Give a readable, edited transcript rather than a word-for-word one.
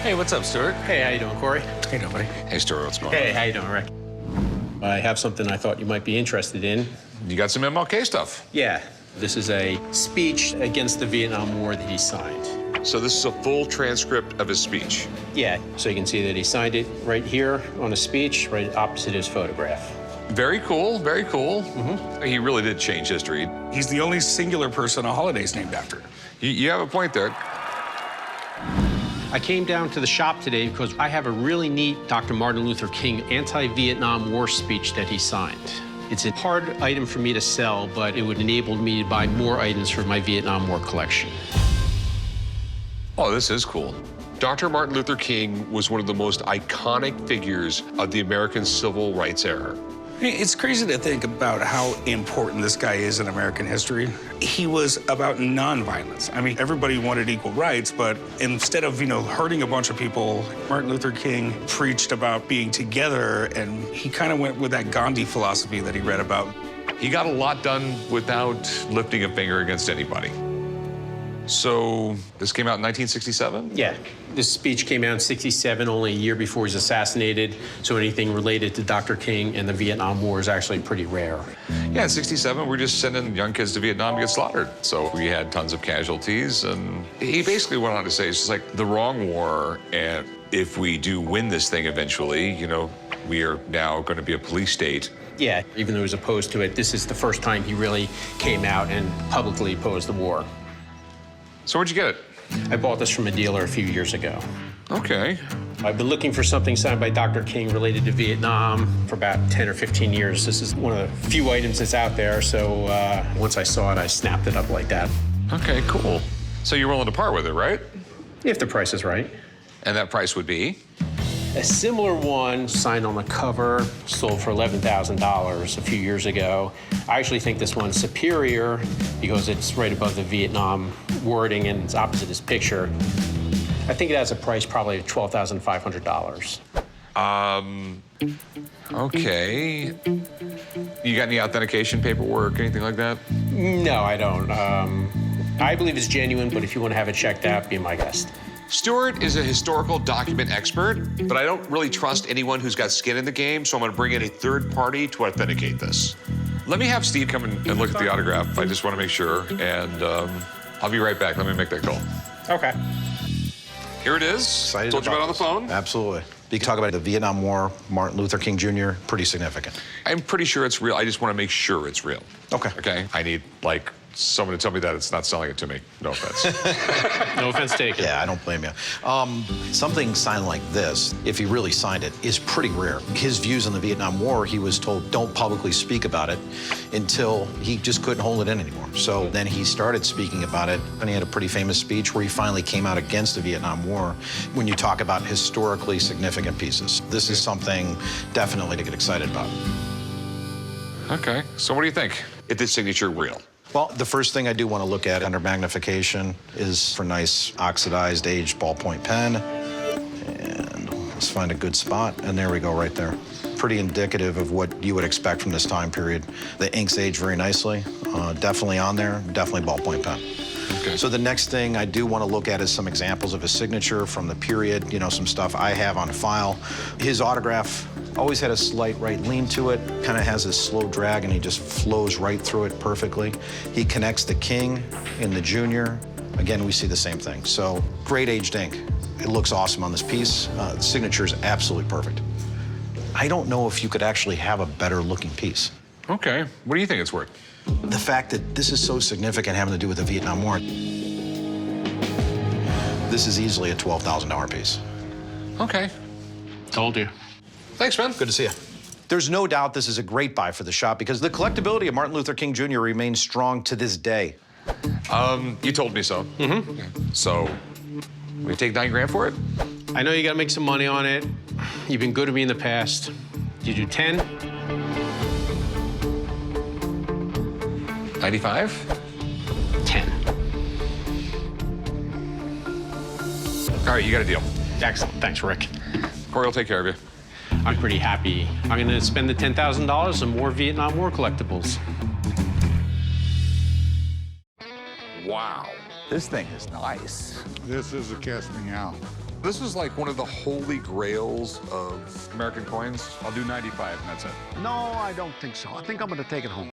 Hey, what's up, Stuart? Hey, how you doing, Corey? Hey, nobody. Hey, Stuart, what's going on? Hey, how you doing, Rick? I have something I thought you might be interested in. You got some MLK stuff. Yeah, this is a speech against the Vietnam War that he signed. So this is a full transcript of his speech. Yeah, so you can see that he signed it right here on a speech, right opposite his photograph. Very cool, very cool. Mm-hmm. He really did change history. He's the only singular person a holiday's named after. You have a point there. I came down to the shop today because I have a really neat Dr. Martin Luther King anti-Vietnam War speech that he signed. It's a hard item for me to sell, but it would enable me to buy more items for my Vietnam War collection. Oh, this is cool. Dr. Martin Luther King was one of the most iconic figures of the American civil rights era. It's crazy to think about how important this guy is in American history. He was about nonviolence. I mean, everybody wanted equal rights, but instead of, hurting a bunch of people, Martin Luther King preached about being together, and he kind of went with that Gandhi philosophy that he read about. He got a lot done without lifting a finger against anybody. So this came out in 1967? Yeah. This speech came out in '67, only a year before he was assassinated, so anything related to Dr. King and the Vietnam War is actually pretty rare. Yeah, in '67, we're just sending young kids to Vietnam to get slaughtered. So we had tons of casualties, and he basically went on to say, it's just like the wrong war, and if we do win this thing eventually, we are now going to be a police state. Yeah, even though he was opposed to it, this is the first time he really came out and publicly opposed the war. So where'd you get it? I bought this from a dealer a few years ago. Okay. I've been looking for something signed by Dr. King related to Vietnam for about 10 or 15 years. This is one of the few items that's out there, so once I saw it, I snapped it up like that. Okay, cool. So you're willing to part with it, right? If the price is right. And that price would be? A similar one signed on the cover, sold for $11,000 a few years ago. I actually think this one's superior because it's right above the Vietnam wording and it's opposite this picture. I think it has a price probably of $12,500. Okay. You got any authentication paperwork, anything like that? No, I don't. I believe it's genuine, but if you want to have it checked out, be my guest. Stuart is a historical document expert, but I don't really trust anyone who's got skin in the game, so I'm gonna bring in a third party to authenticate this. Let me have Steve come and look at the autograph. I just wanna make sure, and I'll be right back. Let me make that call. Okay. Here it is. Excited Told you about it on the this. phone. Absolutely. You can talk about the Vietnam War, Martin Luther King Jr., pretty significant. I'm pretty sure it's real. I just wanna make sure it's real. Okay. Okay? I need, someone to tell me that it's not selling it to me. No offense. No offense taken. Yeah, I don't blame you. Something signed like this, if he really signed it, is pretty rare. His views on the Vietnam War, he was told don't publicly speak about it until he just couldn't hold it in anymore. So then he started speaking about it, and he had a pretty famous speech where he finally came out against the Vietnam War when you talk about historically significant pieces. This is something definitely to get excited about. Okay, so what do you think? Is this signature real? Well, the first thing I do want to look at under magnification is for nice oxidized aged ballpoint pen. And let's find a good spot. And there we go, right there. Pretty indicative of what you would expect from this time period. The inks age very nicely. Definitely on there, definitely ballpoint pen. Okay. So the next thing I do want to look at is some examples of his signature from the period, some stuff I have on file. His autograph always had a slight right lean to it, kind of has a slow drag, and he just flows right through it perfectly. He connects the king and the junior. Again, we see the same thing. So great aged ink. It looks awesome on this piece. The signature is absolutely perfect. I don't know if you could actually have a better looking piece. Okay, what do you think it's worth? The fact that this is so significant having to do with the Vietnam War, this is easily a $12,000 piece. Okay. Told you. Thanks, man. Good to see you. There's no doubt this is a great buy for the shop because the collectability of Martin Luther King Jr. remains strong to this day. You told me so. Mm-hmm. So, we take $9 grand for it? I know you gotta make some money on it. You've been good to me in the past. Did you do 10? 95? 10. All right, you got a deal. Excellent. Thanks, Rick. Corey will take care of you. I'm pretty happy. I'm gonna spend the $10,000 on more Vietnam War collectibles. Wow. This thing is nice. This is a cast me out. This is like one of the holy grails of American coins. I'll do 95, and that's it. No, I don't think so. I think I'm going to take it home.